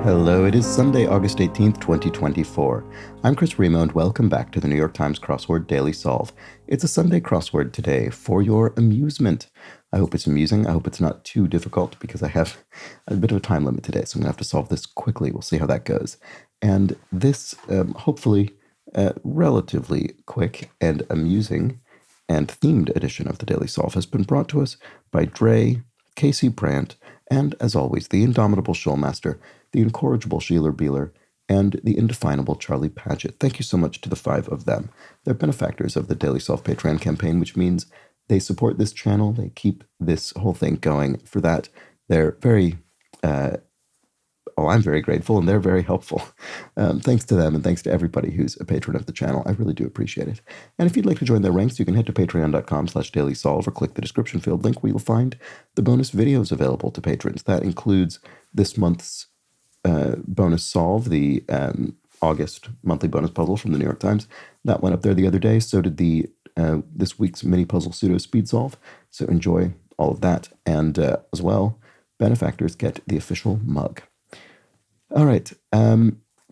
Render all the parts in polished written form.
Hello, it is Sunday, August 18th, 2024. I'm Chris Remo, and welcome back to the New York Times Crossword Daily Solve. It's a Sunday crossword today for your amusement. I hope it's amusing. I hope it's not too difficult because I have a bit of a time limit today, so I'm going to have to solve this quickly. We'll see how that goes. And this, hopefully, relatively quick and amusing and themed edition of the Daily Solve has been brought to us by Dre, Casey Brandt, and, as always, the indomitable Showmaster, the incorrigible Sheeler Beeler, and the indefinable Charlie Paget. Thank you so much to the five of them. They're benefactors of the Daily Solve Patreon campaign, which means they support this channel. They keep this whole thing going. For that, they're very I'm very grateful, and they're very helpful. Thanks to them, and thanks to everybody who's a patron of the channel. I really do appreciate it. And if you'd like to join their ranks, you can head to patreon.com/dailysolve or click the description field link where you'll find the bonus videos available to patrons. That includes this month's bonus solve, the August monthly bonus puzzle from the New York Times. That went up there the other day. So did the this week's mini puzzle pseudo speed solve. So enjoy all of that. And as well, benefactors get the official mug. All right.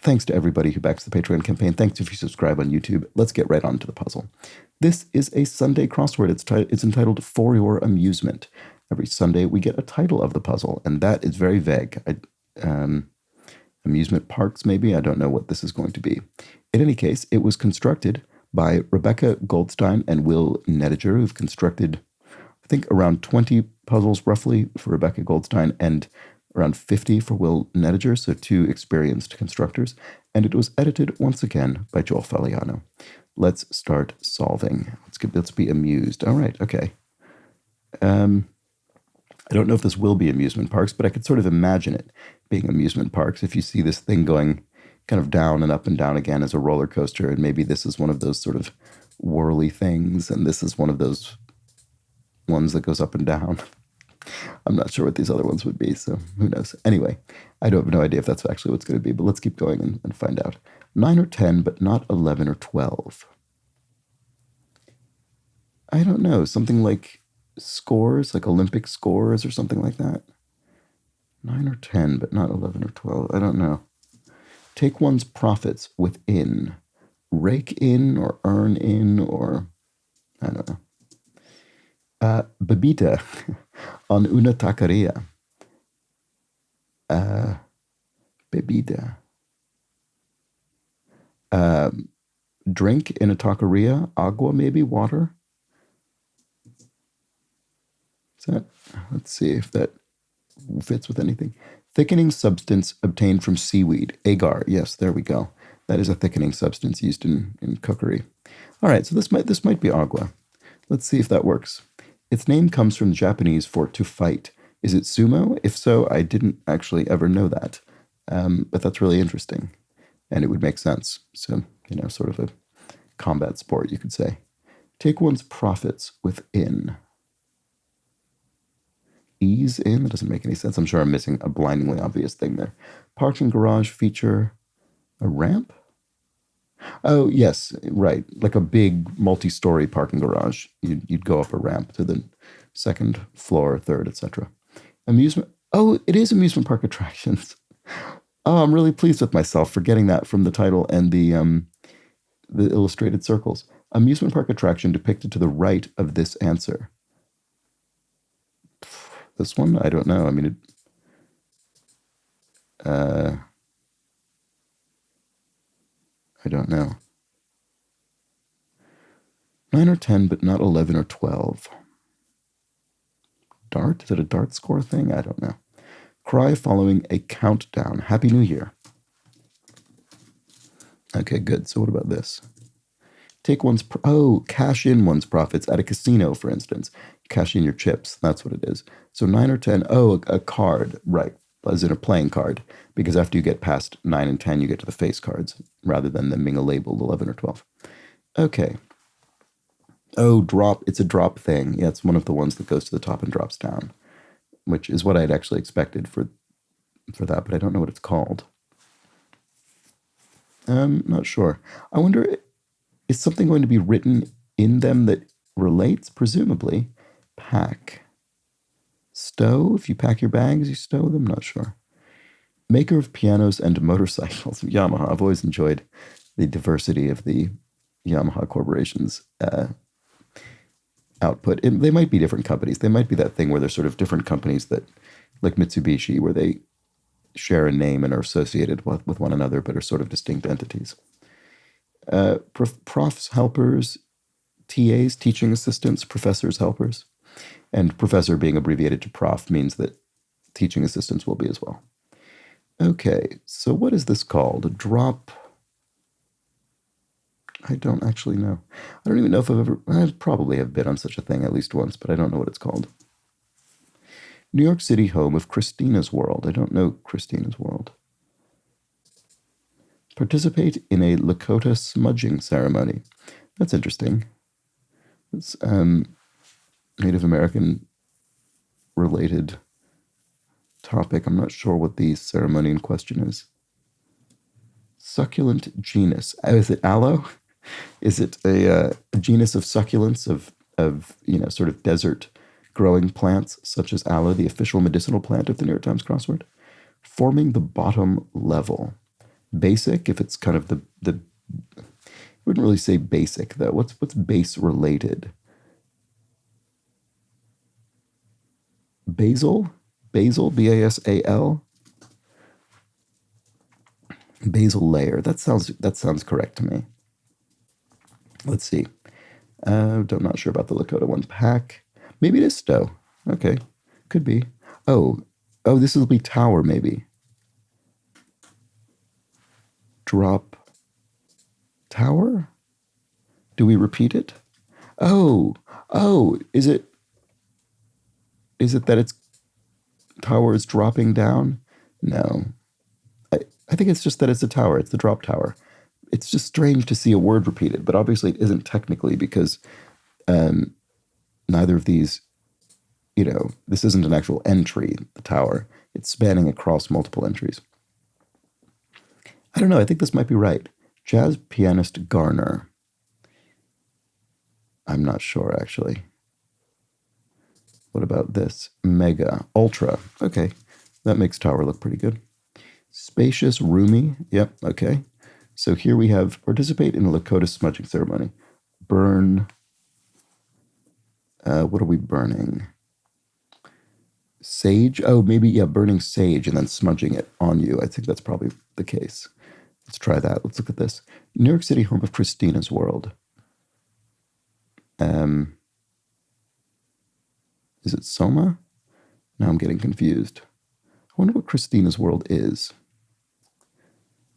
Thanks to everybody who backs the Patreon campaign. Thanks if you subscribe on YouTube. Let's get right on to the puzzle. This is a Sunday crossword. It's entitled For Your Amusement. Every Sunday we get a title of the puzzle, and that is very vague. Amusement parks, maybe? I don't know what this is going to be. In any case, it was constructed by Rebecca Goldstein and Will Nediger, who've constructed, I think, around 20 puzzles roughly for Rebecca Goldstein and around 50 for Will Nediger, so two experienced constructors, and it was edited once again by Joel Faliano. Let's start solving. Let's be amused. All right, okay. I don't know if this will be amusement parks, but I could sort of imagine it being amusement parks. If you see this thing going kind of down and up and down again as a roller coaster, and maybe this is one of those sort of whirly things, and this is one of those ones that goes up and down. I'm not sure what these other ones would be, so who knows. Anyway, I don't have no idea if that's actually what's going to be, but let's keep going and find out. 9 or 10, but not 11 or 12. I don't know, something like scores, like Olympic scores or something like that. 9 or 10, but not 11 or 12. I don't know. Take one's profits within. Rake in or earn in or, I don't know. Bebida on una taqueria. Bebida. Drink in a taqueria. Agua, maybe, water. Is that? Let's see if that fits with anything. Thickening substance obtained from seaweed. Agar. Yes, there we go. That is a thickening substance used in cookery. All right, so this might be agua. Let's see if that works. Its name comes from Japanese for to fight. Is it sumo? If so, I didn't actually ever know that. But that's really interesting. And it would make sense. So, sort of a combat sport, you could say. Take one's profits within. Ease in? That doesn't make any sense. I'm sure I'm missing a blindingly obvious thing there. Parking garage feature a ramp? Oh, yes, right. Like a big multi-story parking garage. You'd go up a ramp to the second floor, third, etc. Amusement. Oh, it is amusement park attractions. Oh, I'm really pleased with myself for getting that from the title and the illustrated circles. Amusement park attraction depicted to the right of this answer. This one? I don't know. I mean, I don't know. 9 or 10, but not 11 or 12. Dart? Is it a dart score thing? I don't know. Cry following a countdown. Happy New Year. Okay, good. So what about this? Take one's... cash in one's profits at a casino, for instance. Cash in your chips. That's what it is. So 9 or 10. Oh, a card. Right. As in a playing card, because after you get past 9 and 10, you get to the face cards, rather than them being labeled 11 or 12. Okay. Oh, drop. It's a drop thing. Yeah, it's one of the ones that goes to the top and drops down, which is what I'd actually expected for that, but I don't know what it's called. Not sure. I wonder, is something going to be written in them that relates? Presumably. Pack. Stow? If you pack your bags, you stow them? Not sure. Maker of pianos and motorcycles, Yamaha. I've always enjoyed the diversity of the Yamaha Corporation's output. They might be different companies. They might be that thing where they're sort of different companies that, like Mitsubishi, where they share a name and are associated with one another, but are sort of distinct entities. Profs, helpers, TAs, teaching assistants, professors, helpers. And professor being abbreviated to prof means that teaching assistants will be as well. Okay, so what is this called? A drop? I don't actually know. I don't even know if I probably have been on such a thing at least once, but I don't know what it's called. New York City, home of Christina's World. I don't know Christina's World. Participate in a Lakota smudging ceremony. That's interesting. It's Native American related topic. I'm not sure what the ceremony in question is. Succulent genus. Is it aloe? Is it a genus of succulents of sort of desert growing plants such as aloe, the official medicinal plant of the New York Times crossword? Forming the bottom level. Basic, if it's kind of the I wouldn't really say basic though. What's base related? Basal, Basal. Basal layer. That sounds correct to me. Let's see. I'm not sure about the Lakota one. Pack. Maybe it is Stowe. Okay, could be. Oh, this will be tower maybe. Drop tower? Do we repeat it? Oh, is it that its tower is dropping down? No. I think it's just that it's a tower. It's the drop tower. It's just strange to see a word repeated, but obviously it isn't technically because neither of these, this isn't an actual entry, the tower. It's spanning across multiple entries. I don't know. I think this might be right. Jazz pianist Garner. I'm not sure, actually. What about this? Mega. Ultra. Okay. That makes tower look pretty good. Spacious, roomy. Yep, okay. So here we have participate in a Lakota smudging ceremony. Burn. What are we burning? Sage? Oh, maybe, yeah, burning sage and then smudging it on you. I think that's probably the case. Let's try that. Let's look at this. New York City, home of Christina's World. Is it Soma? Now I'm getting confused. I wonder what Christina's World is.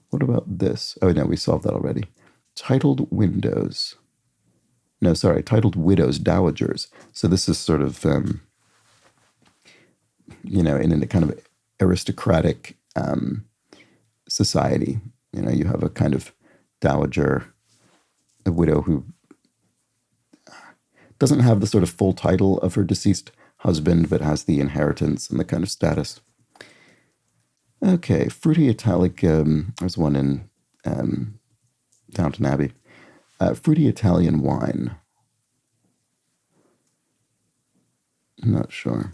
What about this? Oh, no, we solved that already. Titled windows. No, sorry, titled widows, dowagers. So this is sort of, in a kind of aristocratic society. You have a kind of dowager, a widow who doesn't have the sort of full title of her deceased husband, but has the inheritance and the kind of status. Okay, fruity italic. There's one in Downton Abbey. Fruity Italian wine. I'm not sure.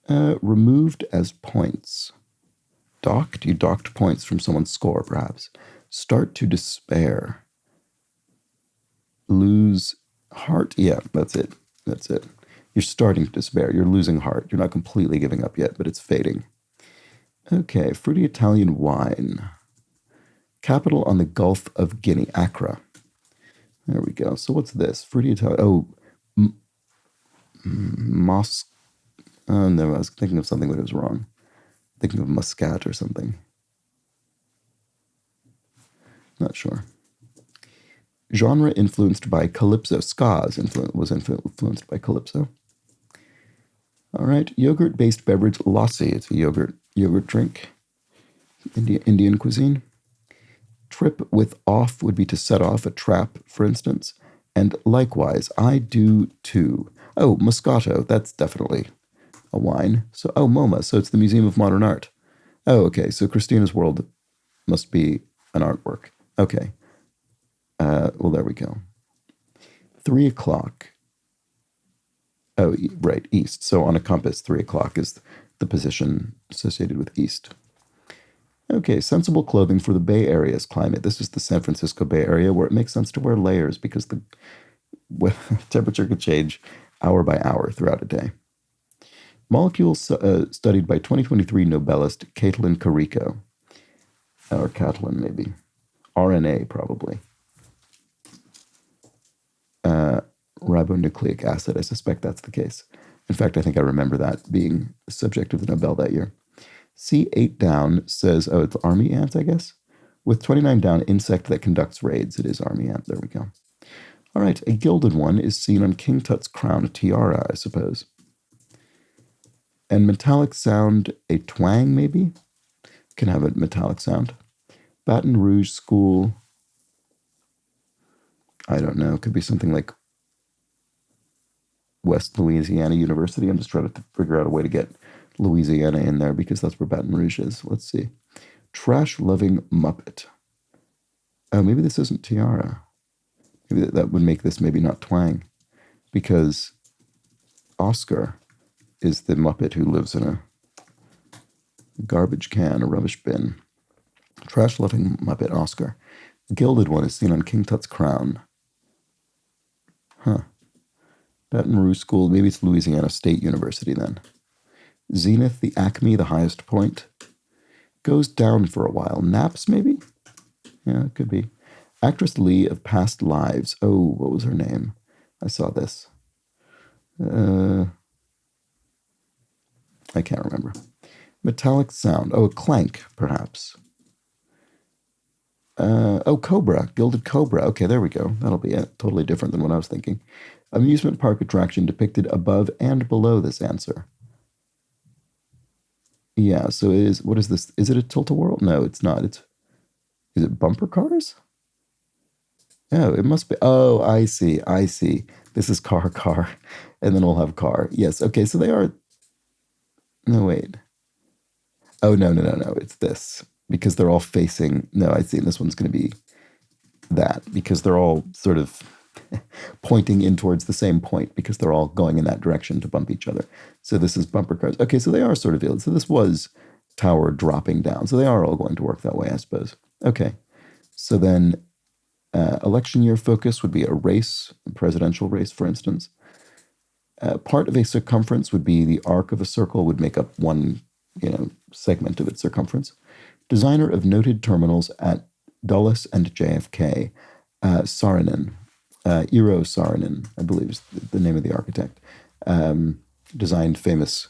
Removed as points. Docked? You docked points from someone's score, perhaps. Start to despair. Lose heart. Yeah, that's it. You're starting to despair. You're losing heart. You're not completely giving up yet, but it's fading. Okay, fruity Italian wine. Capital on the Gulf of Guinea, Accra. There we go. So what's this? Fruity Italian. Oh, Oh, no, I was thinking of something, but it was wrong. Thinking of Muscat or something. Not sure. Genre influenced by Calypso. Ska was influenced by Calypso. All right, yogurt-based beverage lassi. It's a yogurt drink. Indian cuisine. Trip with off would be to set off a trap, for instance. And likewise, I do too. Oh, Moscato. That's definitely a wine. So, MoMA. So it's the Museum of Modern Art. Oh, okay. So Christina's World must be an artwork. Okay. Well, there we go. 3 o'clock. Oh, right, east. So on a compass, 3 o'clock is the position associated with east. Okay, sensible clothing for the Bay Area's climate. This is the San Francisco Bay Area, where it makes sense to wear layers because the temperature could change hour by hour throughout a day. Molecules studied by 2023 Nobelist Caitlin Carrico. Or Catalin, maybe. RNA, probably. Ribonucleic acid, I suspect that's the case. In fact, I think I remember that being the subject of the Nobel that year. C8 down says, oh, it's army ant, I guess? With 29 down, insect that conducts raids. It is army ant. There we go. All right, a gilded one is seen on King Tut's crown, a tiara, I suppose. And metallic sound, a twang, maybe? Can have a metallic sound. Baton Rouge School, I don't know. Could be something like West Louisiana University. I'm just trying to figure out a way to get Louisiana in there because that's where Baton Rouge is. Let's see. Trash-loving Muppet. Oh, maybe this isn't tiara. Maybe that would make this maybe not twang, because Oscar is the Muppet who lives in a garbage can, a rubbish bin. Trash-loving Muppet, Oscar. The gilded one is seen on King Tut's crown. Huh. Baton Rouge School, maybe it's Louisiana State University then. Zenith, the acme, the highest point. Goes down for a while. Naps, maybe? Yeah, it could be. Actress Lee of Past Lives. Oh, what was her name? I saw this. I can't remember. Metallic sound. Oh, a clank, perhaps. Oh, Cobra. Gilded Cobra. Okay, there we go. That'll be it. Totally different than what I was thinking. Amusement park attraction depicted above and below this answer. Yeah, so it is. What is this? Is it a tilt-a-whirl? No, it's not. Is it bumper cars? Oh, it must be. Oh, I see. I see. This is car, and then we'll have car. Yes. Okay. So they are. No, wait. Oh, no. It's this because they're all facing. No, I see. This one's going to be that because they're all sort of pointing in towards the same point because they're all going in that direction to bump each other. So this is bumper cars. Okay. So they are sort of. So this was tower dropping down. So they are all going to work that way, I suppose. Okay. So then. Election year focus would be a race, a presidential race, for instance. Part of a circumference would be the arc of a circle would make up one, segment of its circumference. Designer of noted terminals at Dulles and JFK, Saarinen, Eero Saarinen, I believe is the name of the architect, designed famous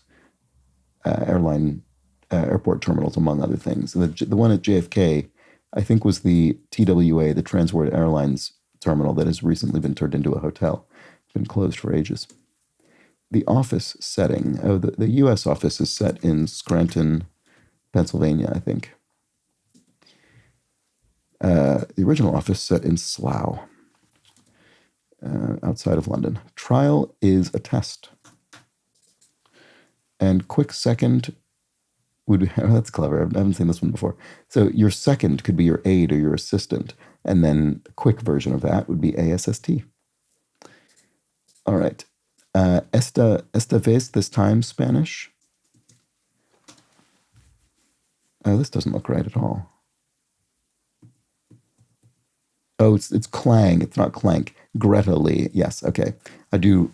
airport terminals, among other things. The one at JFK, I think, was the TWA, the Transworld Airlines terminal that has recently been turned into a hotel. It's been closed for ages. The office setting. Oh, the U.S. office is set in Scranton, Pennsylvania, I think. The original office set in Slough, outside of London. Trial is a test. And quick second would that's clever. I haven't seen this one before. So your second could be your aide or your assistant, and then the quick version of that would be ASST. All right. Esta vez, this time Spanish. Oh, this doesn't look right at all. Oh, it's clang. It's not clank. Greta Lee. Yes. Okay. I do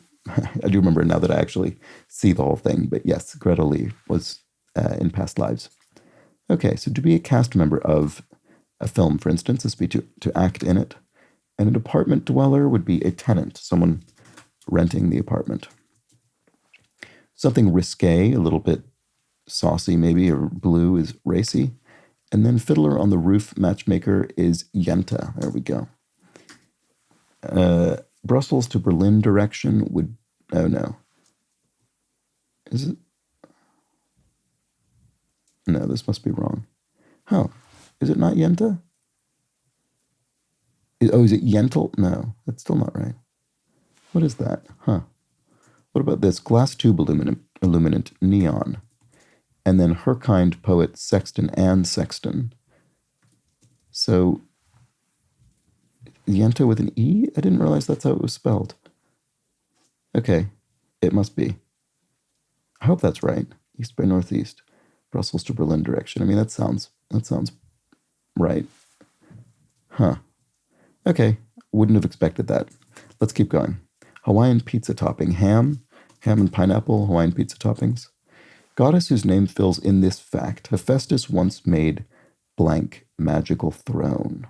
remember now that I actually see the whole thing. But yes, Greta Lee was in past lives. Okay, so to be a cast member of a film, for instance, this would be to act in it. And an apartment dweller would be a tenant, someone renting the apartment. Something risque, a little bit saucy maybe, or blue is racy. And then Fiddler on the Roof matchmaker is Yenta. There we go. Brussels to Berlin direction would... Oh, no. Is it? No, this must be wrong. Oh, is it not Yenta? Is it Yentl? No, that's still not right. What is that? Huh. What about this? Glass tube illuminant neon. And then her kind poet Sexton and Sexton. So, Yenta with an E? I didn't realize that's how it was spelled. Okay, it must be. I hope that's right. East by northeast. Brussels to Berlin direction. I mean, that sounds right. Huh. Okay. Wouldn't have expected that. Let's keep going. Hawaiian pizza topping. Ham and pineapple, Hawaiian pizza toppings. Goddess whose name fills in this fact. Hephaestus once made blank magical throne.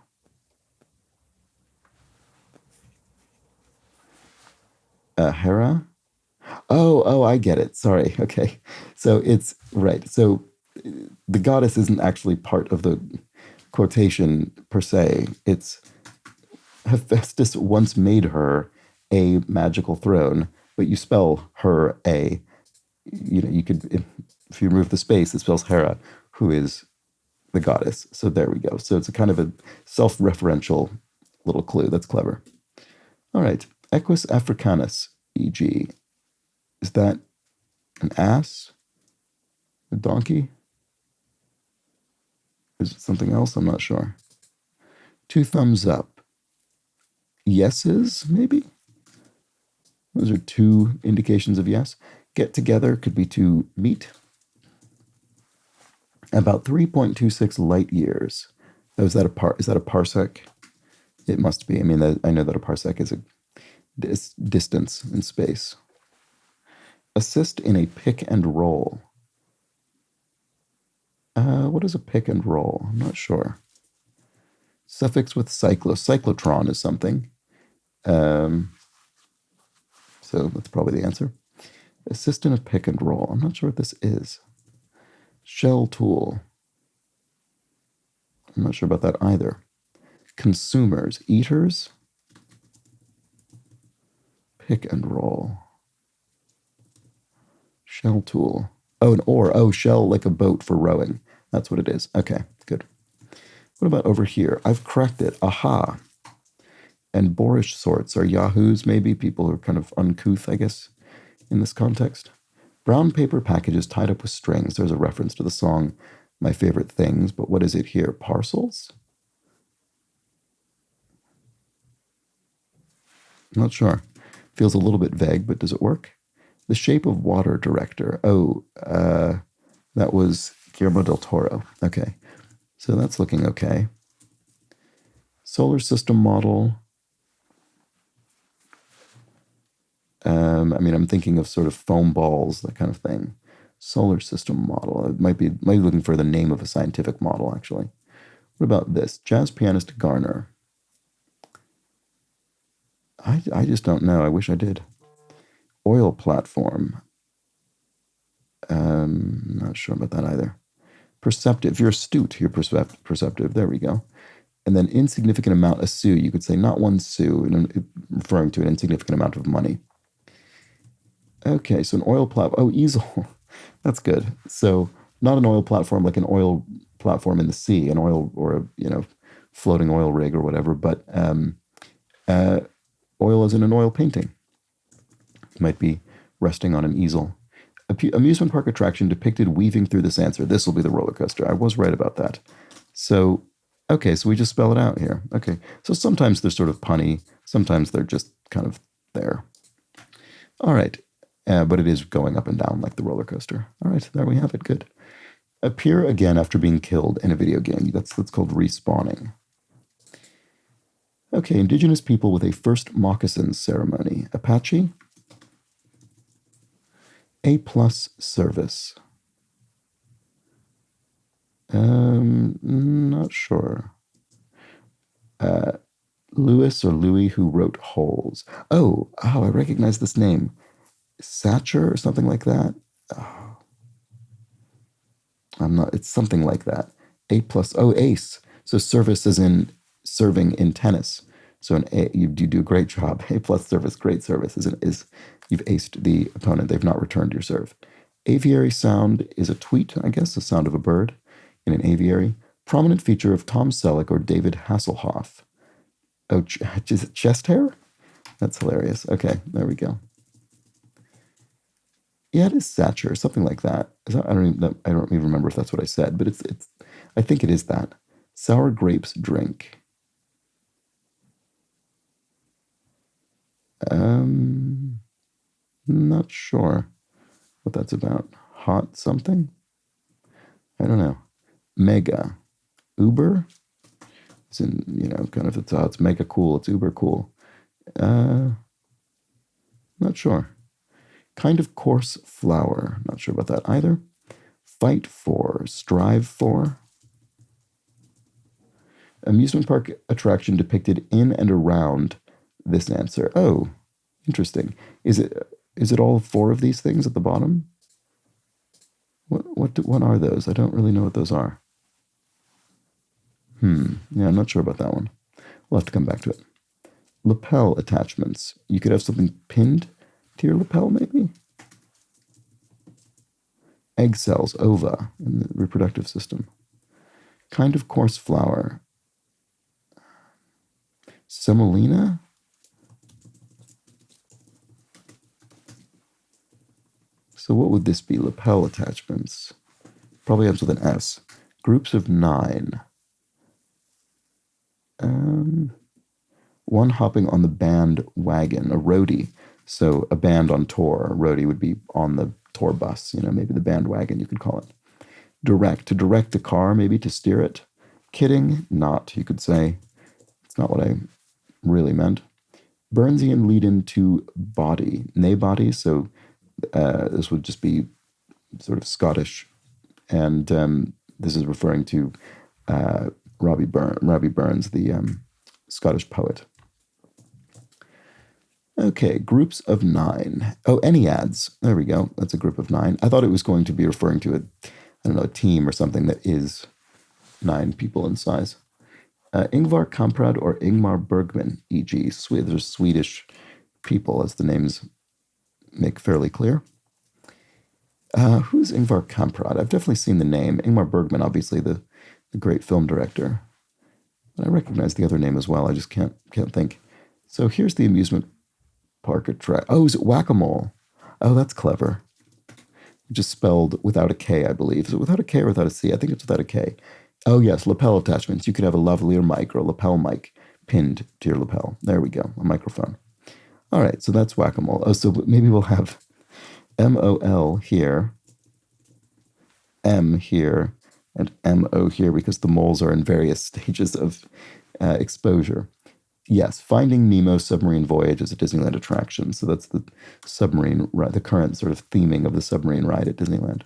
Hera? Oh, I get it. Sorry. Okay. So it's right. So the goddess isn't actually part of the quotation per se. It's Hephaestus once made her a magical throne, but you spell her a, you could, if you remove the space, it spells Hera, who is the goddess. So there we go. So it's a kind of a self-referential little clue. That's clever. All right. Equus africanus, e.g. Is that an ass? A donkey? Is it something else? I'm not sure. 2 thumbs up. Yeses, maybe? Those are 2 indications of yes. Get together could be to meet. About 3.26 light years. Oh, is that a parsec? It must be. I mean, I know that a parsec is a distance in space. Assist in a pick and roll. What is a pick and roll? I'm not sure. Suffix with cyclotron is something. So that's probably the answer. Assist in a pick and roll. I'm not sure what this is. Shell tool. I'm not sure about that either. Consumers. Eaters. Pick and roll. Shell tool. Oh, an oar. Oh, shell like a boat for rowing. That's what it is. Okay, good. What about over here? I've cracked it. Aha. And boorish sorts are yahoos, maybe. People who are kind of uncouth, I guess, in this context. Brown paper packages tied up with strings. There's a reference to the song My Favorite Things, but what is it here? Parcels? Not sure. Feels a little bit vague, but does it work? The Shape of Water director. Oh, that was Guillermo del Toro. Okay. So that's looking okay. Solar system model. I mean, I'm thinking of sort of foam balls, that kind of thing. Solar system model. It might be looking for the name of a scientific model, actually. What about this? Jazz pianist Garner. I just don't know. I wish I did. Oil platform. Not sure about that either. Perceptive. You're astute. You're perceptive. There we go. And then insignificant amount, a sou. You could say not 1 sou, referring to an insignificant amount of money. Okay, so an oil platform. Oh, easel. That's good. So not an oil platform like an oil platform in the sea, an oil or a floating oil rig or whatever, but oil as in an oil painting. It might be resting on an easel. Amusement park attraction depicted weaving through this answer. This will be the roller coaster. I was right about that. So, okay, so we just spell it out here. Okay, so sometimes they're sort of punny. Sometimes they're just kind of there. All right, but it is going up and down like the roller coaster. All right, there we have it. Good. Appear again after being killed in a video game. That's called respawning. Okay, indigenous people with a first moccasins ceremony. Apache. A+ service. Not sure. Louis or Louis who wrote Holes. Oh, I recognize this name. Satcher or something like that. Oh, it's something like that. A+, ace. So service is in serving in tennis. So an A, you do a great job. A+ service, great service is you've aced the opponent. They've not returned your serve. Aviary sound is a tweet, I guess, the sound of a bird in an aviary. Prominent feature of Tom Selleck or David Hasselhoff. Oh, is it chest hair? That's hilarious. Okay, there we go. Yeah, it is Satcher, something like that. I don't even remember if that's what I said, but it's. I think it is that. Sour grapes drink. Not sure what that's about. hot something? I don't know. Mega. Uber? It's in, kind of, it's mega cool. It's uber cool. Not sure. Kind of coarse flour. Not sure about that either. Fight for. Strive for. Amusement park attraction depicted in and around this answer. Oh, interesting. Is it all four of these things at the bottom? What are those? I don't really know what those are. Yeah, I'm not sure about that one. We'll have to come back to it. Lapel attachments. You could have something pinned to your lapel, maybe? Egg cells, ova, in the reproductive system. Kind of coarse flour. Semolina? So what would this be? Lapel attachments. Probably ends with an S. Groups of 9. One hopping on the band wagon, a roadie. So a band on tour, a roadie would be on the tour bus, maybe the bandwagon, you could call it. Direct, to direct the car, maybe to steer it. Kidding, not, you could say. It's not what I really meant. Burnsian lead into body, nay body, so this would just be sort of Scottish, and this is referring to Robbie Burns, the Scottish poet. Okay, groups of 9. Oh, Enneads. There we go. That's a group of 9. I thought it was going to be referring to a team or something that is 9 people in size. Ingvar Kamprad or Ingmar Bergman, e.g. There's Swedish people, as the names make fairly clear. Who's Ingvar Kamprad? I've definitely seen the name. Ingmar Bergman, obviously the great film director. But I recognize the other name as well. I just can't think. So here's the amusement park attraction. Oh, is it whack-a-mole? Oh, that's clever. Just spelled without a K, I believe. Is it without a K or without a C? I think it's without a K. Oh, yes, lapel attachments. You could have a lavalier mic or a lapel mic pinned to your lapel. There we go, a microphone. All right, so that's whack-a-mole. Oh, so maybe we'll have MOL here, M here, and MO here, because the moles are in various stages of exposure. Yes, Finding Nemo Submarine Voyage is a Disneyland attraction. So that's the submarine ride, the current sort of theming of the submarine ride at Disneyland.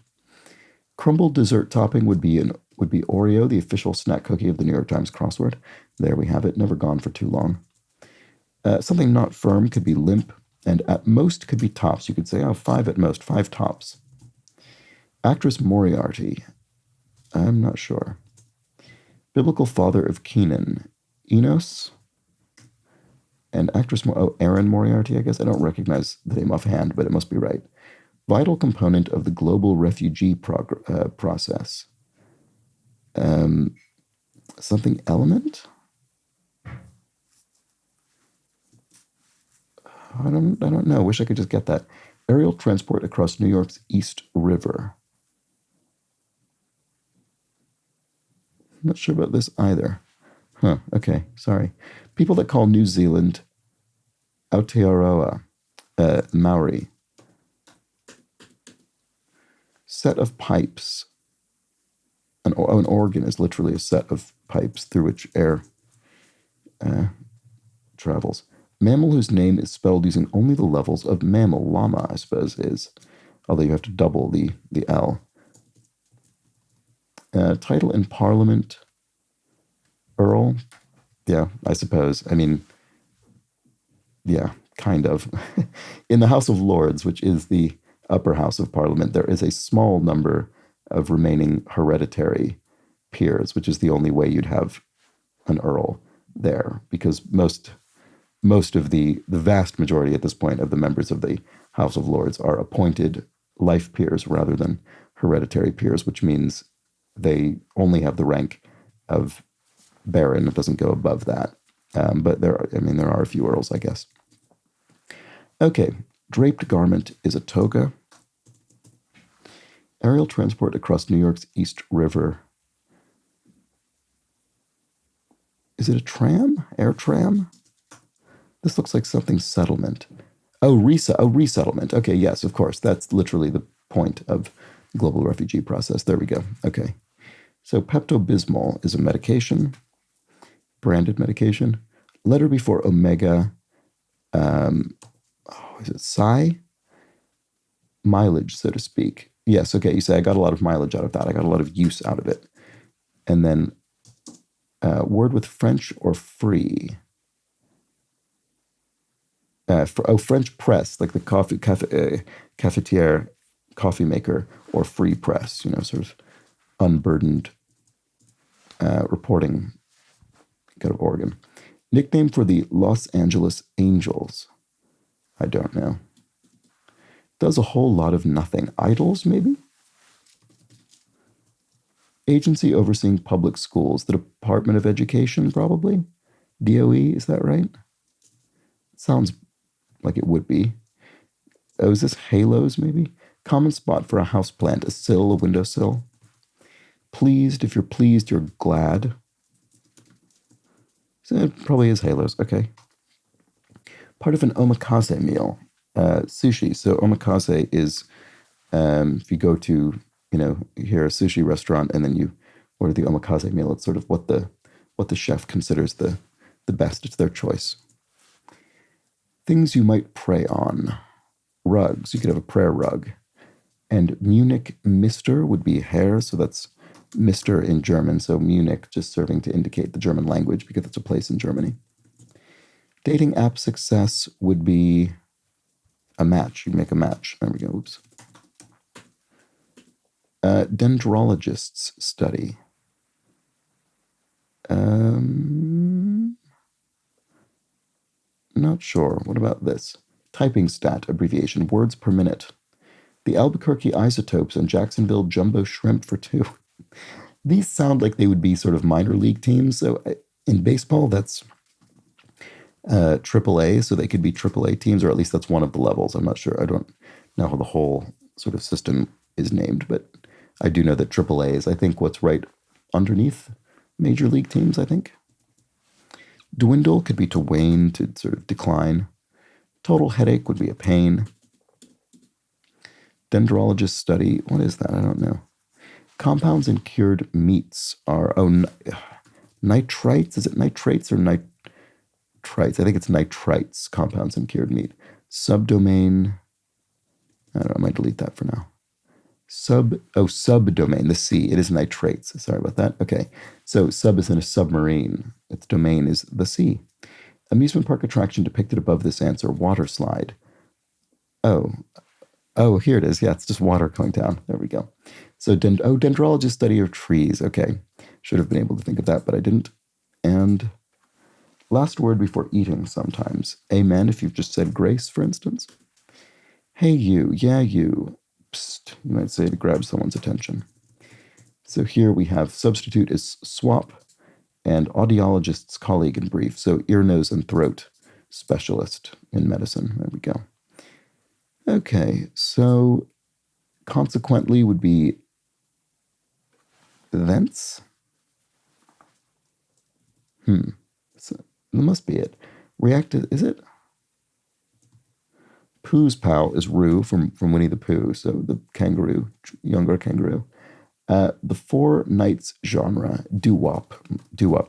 Crumbled dessert topping would be Oreo, the official snack cookie of the New York Times crossword. There we have it, never gone for too long. Something not firm could be limp, and at most could be tops. You could say, 5 at most, 5 tops. Actress Moriarty. I'm not sure. Biblical father of Kenan. Enos? And actress, Erin Moriarty, I guess. I don't recognize the name offhand, but it must be right. Vital component of the global refugee process. Something element? I don't know. Wish I could just get that. Aerial transport across New York's East River. I'm not sure about this either. Okay, sorry. People that call New Zealand Aotearoa, Maori. Set of pipes. An organ is literally a set of pipes through which air travels. Mammal whose name is spelled using only the levels of mammal. Llama, I suppose, is. Although you have to double the L. Title in Parliament. Earl. Yeah, I suppose. I mean, yeah, kind of. In the House of Lords, which is the upper house of Parliament, there is a small number of remaining hereditary peers, which is the only way you'd have an earl there, because most of the vast majority at this point of the members of the House of Lords are appointed life peers rather than hereditary peers, which means they only have the rank of baron. It doesn't go above that. But there are a few earls, I guess. Okay, draped garment is a toga. Aerial transport across New York's East River. Is it a tram? Air tram? This looks like something settlement. Oh, resettlement. Okay, yes, of course. That's literally the point of global refugee process. There we go. Okay. So Pepto-Bismol is a medication, branded medication. Letter before omega, is it psi? Mileage, so to speak. Yes, okay, you say I got a lot of mileage out of that. I got a lot of use out of it. And then word with French or free. French press, like the cafetiere coffee maker, or free press, sort of unburdened reporting kind of organ. Nickname for the Los Angeles Angels. I don't know. Does a whole lot of nothing. Idols, maybe? Agency overseeing public schools. The Department of Education, probably? DOE, is that right? Sounds like it would be. Oh, is this halos, maybe? Common spot for a houseplant. A sill, a windowsill. Pleased, if you're pleased, you're glad. So it probably is halos. Okay. Part of an omakase meal. Sushi. So omakase is if you go to, here a sushi restaurant and then you order the omakase meal, it's sort of what the chef considers the best. It's their choice. Things you might pray on. Rugs. You could have a prayer rug. And Munich Mister would be Herr, so that's Mister in German. So Munich just serving to indicate the German language because it's a place in Germany. Dating app success would be a match. You make a match. There we go. Oops. Dendrologist's study. Not sure. What about this? Typing stat abbreviation. Words per minute. The Albuquerque Isotopes and Jacksonville Jumbo Shrimp for 2. These sound like they would be sort of minor league teams. So in baseball, that's AAA, so they could be AAA teams, or at least that's one of the levels. I'm not sure. I don't know how the whole sort of system is named, but I do know that AAA is, I think, what's right underneath major league teams, I think. Dwindle could be to wane, to sort of decline. Total headache would be a pain. Dendrologist study, what is that? I don't know. Compounds in cured meats are, nitrites? Is it nitrates or nitrites? I think it's nitrites, compounds in cured meat. Subdomain, I don't know, I might delete that for now. Subdomain, the sea, it is nitrates. Sorry about that. Okay, so sub is in a submarine. Its domain is the sea. Amusement park attraction depicted above this answer, water slide. Oh, here it is. Yeah, it's just water going down. There we go. So, dendrologist study of trees. Okay, should have been able to think of that, but I didn't. And last word before eating sometimes. Amen, if you've just said grace, for instance. Hey, you. Yeah, you. Psst, you might say to grab someone's attention. So here we have substitute is swap and audiologist's colleague in brief. So ear, nose, and throat specialist in medicine. There we go. Okay, so consequently would be thence. So that must be it. Reacted, is it? Pooh's pal is Roo from Winnie the Pooh, so the kangaroo, younger kangaroo. The Four Knights genre, doo-wop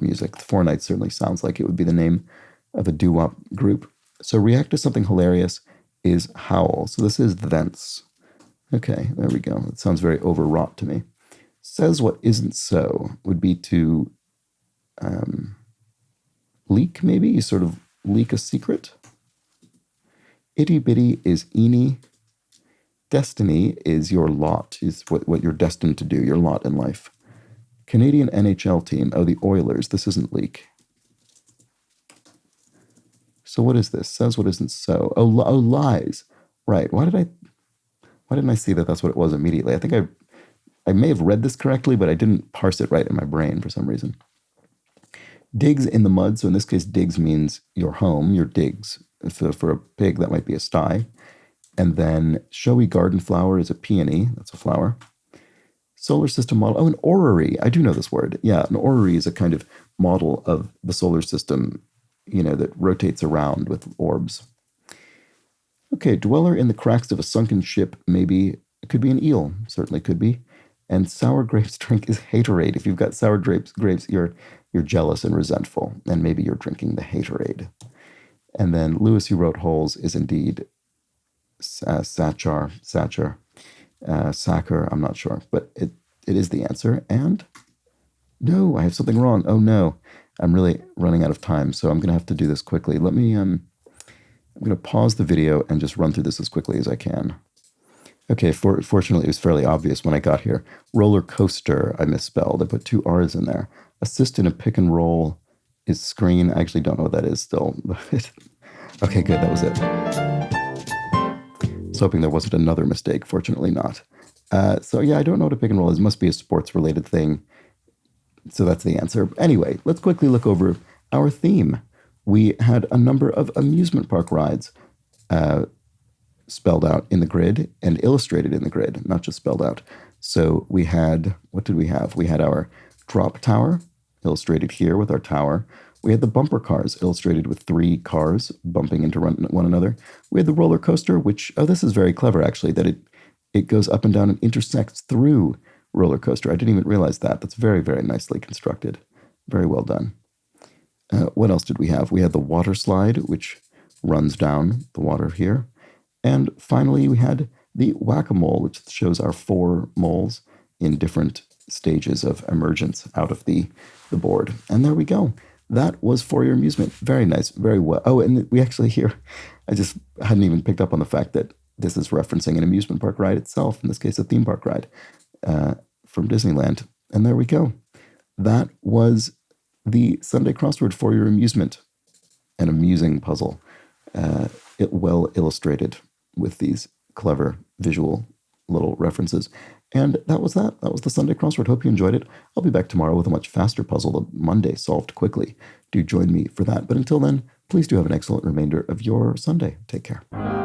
music. The Four Knights certainly sounds like it would be the name of a doo-wop group. So react to something hilarious is howl. So this is thence. Okay, there we go. It sounds very overwrought to me. Says what isn't so would be to leak, maybe? You sort of leak a secret. Itty bitty is eeny. Destiny is your lot, is what you're destined to do, your lot in life. Canadian NHL team, the Oilers. This isn't leak. So what is this? Says what isn't so. Oh, lies. Right. Why didn't I see that that's what it was immediately? I think I may have read this correctly, but I didn't parse it right in my brain for some reason. Digs in the mud. So in this case, digs means your home, your digs. For a pig, that might be a sty. And then showy garden flower is a peony. That's a flower. Solar system model. Oh, an orrery. I do know this word. Yeah, an orrery is a kind of model of the solar system, that rotates around with orbs. Okay, dweller in the cracks of a sunken ship, maybe could be an eel, certainly could be. And sour grapes drink is haterade. If you've got sour grapes, you're jealous and resentful, and maybe you're drinking the haterade. And then Lewis, who wrote holes, is indeed Sacher, Sacher, I'm not sure, but it is the answer. And no, I have something wrong. Oh no, I'm really running out of time, so I'm going to have to do this quickly. Let me, I'm going to pause the video and just run through this as quickly as I can. Okay, fortunately, it was fairly obvious when I got here. Roller coaster, I misspelled. I put 2 R's in there. Assist in a pick and roll is screen. I actually don't know what that is still. Okay, good, that was it. I was hoping there wasn't another mistake. Fortunately not. So yeah, I don't know what a pick and roll is. It must be a sports-related thing. So that's the answer. Anyway, let's quickly look over our theme. We had a number of amusement park rides spelled out in the grid and illustrated in the grid, not just spelled out. So we had, what did we have? We had our drop tower illustrated here with our tower. We had the bumper cars illustrated with 3 cars bumping into one another. We had the roller coaster, which, oh, this is very clever actually, that it goes up and down and intersects through roller coaster. I didn't even realize that. That's very, very nicely constructed. Very well done. What else did we have? We had the water slide, which runs down the water here. And finally, we had the whack-a-mole, which shows our 4 moles in different stages of emergence out of the board. And there we go. That was For Your Amusement. Very nice, very well. Oh, and we actually here, I just hadn't even picked up on the fact that this is referencing an amusement park ride itself, in this case, a theme park ride from Disneyland. And there we go. That was the Sunday crossword For Your Amusement. An amusing puzzle. Well illustrated with these clever visual little references. And that was that. That was the Sunday crossword. Hope you enjoyed it. I'll be back tomorrow with a much faster puzzle, the Monday solved quickly. Do join me for that. But until then, please do have an excellent remainder of your Sunday. Take care.